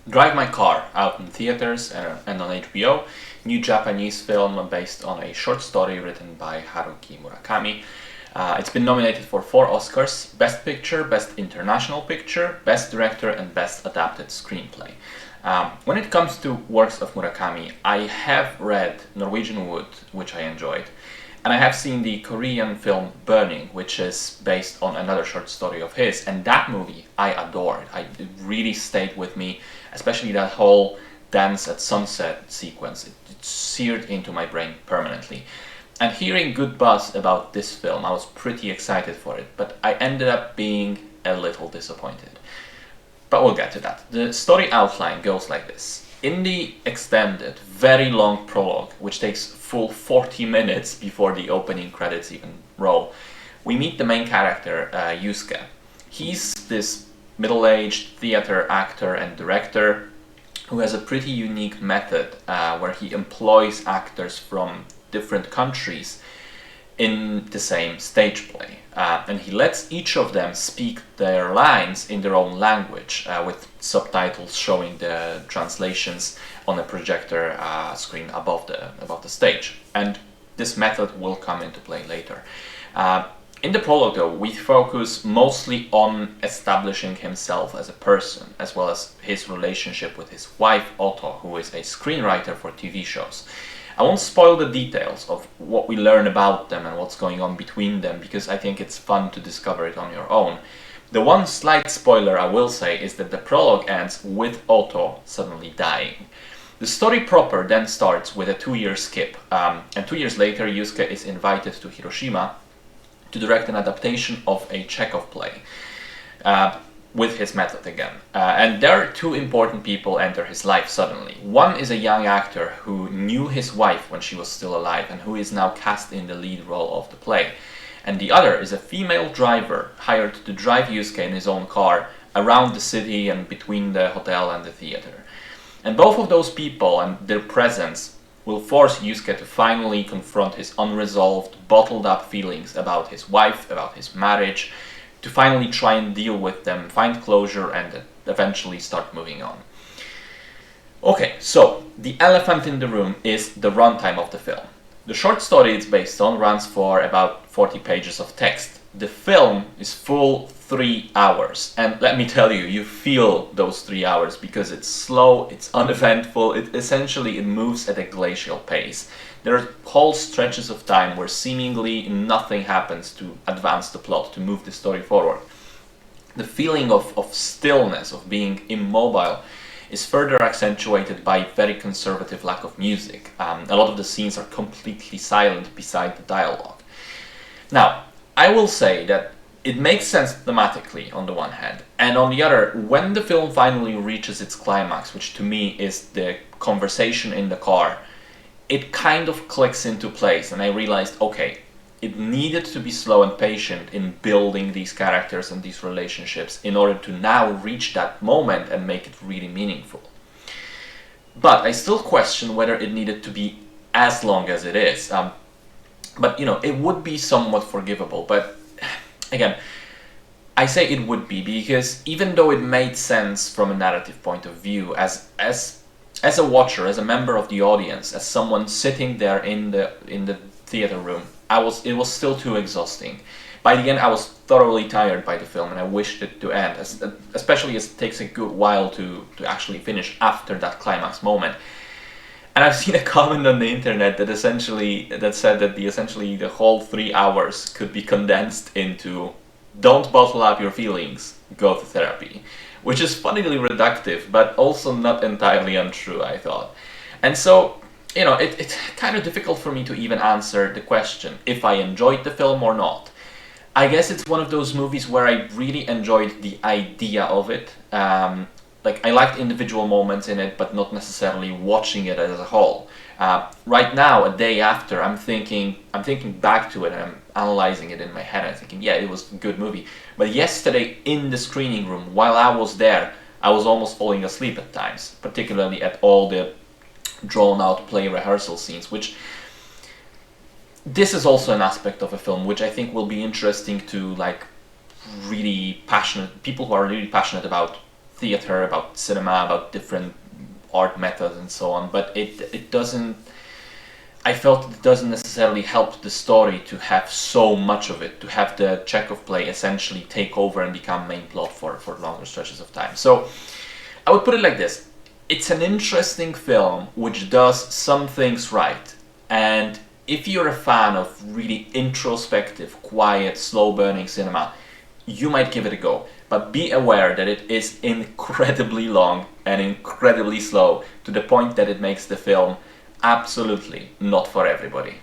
Drive My Car, out in theaters and on HBO, new Japanese film based on a short story written by Haruki Murakami. It's been nominated for 4 Oscars: Best Picture, Best International Picture, Best Director, and Best Adapted Screenplay. When it comes to works of Murakami, I have read Norwegian Wood, which I enjoyed, and I have seen the Korean film Burning, which is based on another short story of his, and that movie I adored. It really stayed with me, especially that whole dance at sunset sequence. It seared into my brain permanently. And hearing good buzz about this film, I was pretty excited for it, but I ended up being a little disappointed. But we'll get to that. The story outline goes like this. In the extended, very long prologue, which takes full 40 minutes before the opening credits even roll, we meet the main character, Yusuke. He's this middle-aged theater actor and director who has a pretty unique method where he employs actors from different countries in the same stage play. And he lets each of them speak their lines in their own language, with subtitles showing the translations on a projector screen above the stage. And this method will come into play later. In the prologue, though, we focus mostly on establishing himself as a person, as well as his relationship with his wife, Otto, who is a screenwriter for TV shows. I won't spoil the details of what we learn about them and what's going on between them, because I think it's fun to discover it on your own. The one slight spoiler I will say is that the prologue ends with Otto suddenly dying. The story proper then starts with a 2-year skip, and 2 years later Yusuke is invited to Hiroshima to direct an adaptation of a Chekhov play, with his method again. And there 2 important people enter his life suddenly. One is a young actor who knew his wife when she was still alive and who is now cast in the lead role of the play. And the other is a female driver hired to drive Yusuke in his own car around the city and between the hotel and the theater. And both of those people and their presence will force Yusuke to finally confront his unresolved, bottled up feelings about his wife, about his marriage, to finally try and deal with them, find closure, and eventually start moving on. Okay, so the elephant in the room is the runtime of the film. The short story it's based on runs for about 40 pages of text. The film is full 3 hours, and let me tell you, you feel those 3 hours because it's slow, it's uneventful, it moves at a glacial pace. There are whole stretches of time where seemingly nothing happens to advance the plot, to move the story forward. The feeling of stillness, of being immobile, is further accentuated by very conservative lack of music. A lot of the scenes are completely silent beside the dialogue. Now, I will say that it makes sense thematically on the one hand, and on the other, when the film finally reaches its climax, which to me is the conversation in the car, it kind of clicks into place, and I realized, okay, it needed to be slow and patient in building these characters and these relationships in order to now reach that moment and make it really meaningful. But I still question whether it needed to be as long as it is. But it would be somewhat forgivable. But again, I say it would be because even though it made sense from a narrative point of view, as a watcher, as a member of the audience, as someone sitting there in the theater room, it was still too exhausting. By the end, I was thoroughly tired by the film, and I wished it to end, especially as it takes a good while to actually finish after that climax moment. And I've seen a comment on the internet that said that the whole 3 hours could be condensed into "don't bottle up your feelings, go to therapy," which is funnily reductive, but also not entirely untrue, I thought. And so, it's kind of difficult for me to even answer the question if I enjoyed the film or not. I guess it's one of those movies where I really enjoyed the idea of it. I liked individual moments in it, but not necessarily watching it as a whole. Right now, a day after, I'm thinking back to it and I'm analyzing it in my head. I'm thinking, yeah, it was a good movie. But yesterday in the screening room, while I was there, I was almost falling asleep at times, particularly at all the drawn-out play rehearsal scenes, which this is also an aspect of a film which I think will be interesting to really passionate people who are really passionate about theater, about cinema, about different art methods and so on, but it doesn't, I felt it doesn't necessarily help the story to have so much of it, to have the Chekhov play essentially take over and become main plot for longer stretches of time. So I would put it like this. It's an interesting film which does some things right, and if you're a fan of really introspective, quiet, slow-burning cinema, you might give it a go. But be aware that it is incredibly long and incredibly slow, to the point that it makes the film absolutely not for everybody.